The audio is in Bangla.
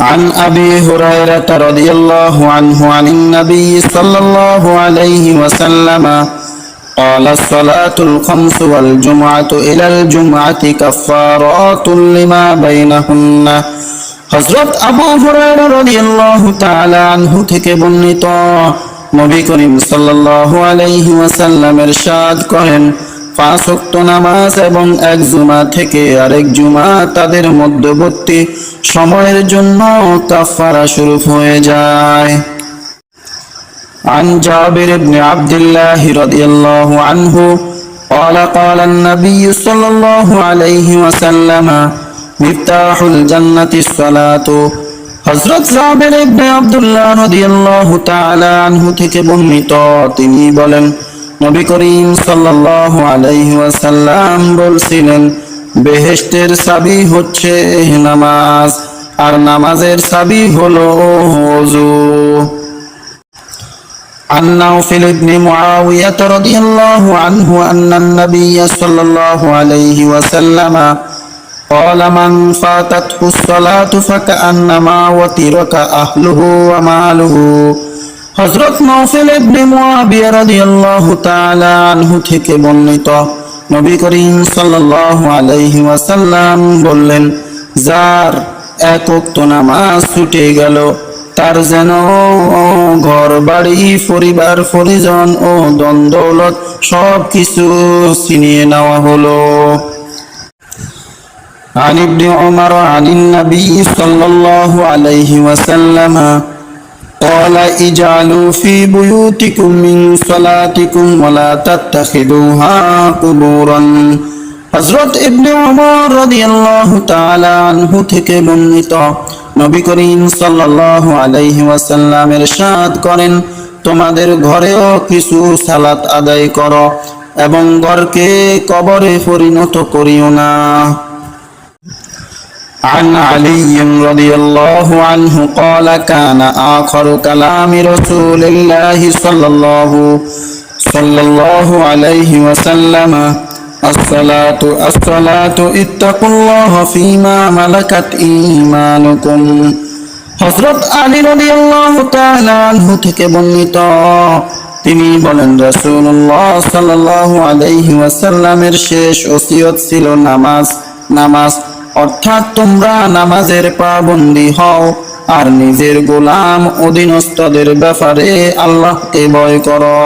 عن أبي هريرة رضي الله عنه عن النبي صلى الله عليه وسلم قال الصلاة الخمس والجمعة إلى الجمعة كفارات لما بينهن হযরত আবু হুরায়রা রাদিয়াল্লাহু তাআলা আনহু থেকে বর্ণিত নবী করিম সাল্লাল্লাহু আলাইহি ওয়াসাল্লাম ইরশাদ করেন, 5 ওয়াক্ত নামাজ এবং এক জুমা থেকে আরেক জুমা তাদের মধ্যবর্তী সময়ের জন্য কাফারা শুরু হয়ে যায়। عن جابر بن عبد الله رضي الله عنه قال قال النبي صلى الله عليه وسلم مفتاح الجنة الصلاة হযরত জাবের ইবনে আব্দুল্লাহ রাদিয়াল্লাহু তাআলা আনহু থেকে বর্ণিত, তিনি বলেন, নবী করিম সাল্লাল্লাহু আলাইহি ওয়াসাল্লাম বলছিলেন, বেহেশতের চাবি হচ্ছে নামাজ আর নামাজের চাবি হলো ওযু। عن نوفل بن معاوية رضي الله عنه أن النبي صلى الله عليه وسلم قال من فاتته الصلاة فكأنما وترك أهله وماله হযরত নওফেল ইবনে মুআবিয়া রাদিয়াল্লাহু তাআলা আনহু থেকে বর্ণিত, নবী করিম সাল্লাল্লাহু আলাইহি ওয়াসাল্লাম বললেন, যার এক ওয়াক্ত নামাজ ছুটে গেল তার যেন ঘর বাড়ি পরিবার পরিজন ও ধন দৌলত সব কিছু ছিনিয়ে নেওয়া হলো। عن ابن عمر عن النبي صلى الله عليه وسلم قال اجعلوا في بيوتكم من صلاتكم ولا تتخذوها قبورا হযরত ইবনে ওমর রাদিয়াল্লাহু তাআলা আনহু থেকে বর্ণিত, নবী করিম সাল্লাল্লাহু আলাইহি ওয়াসাল্লাম ইরশাদ করেন, তোমাদের ঘরেও কিছু সালাত আদায় করো এবং ঘরকে কবরে পরিণত করিও না। عن علي رضي الله عنه قال كان آخر كلام رسول الله صلى الله عليه وسلم الصلاة اتقوا الله فيما ملكت إيمانكم হযরত আলী রাদিয়াল্লাহু তাআলা আনহু থেকে বর্ণিত, তিনি বলেন, রাসূলুল্লাহ সাল্লাল্লাহু আলাইহি ওয়াসাল্লামের শেষ ওসিয়ত ছিল নামাজ অর্থাৎ তোমরা নামাজের পাবন্দী হও আর নিজের গোলাম অধীনস্থদের ব্যাপারে আল্লাহকে ভয় করো।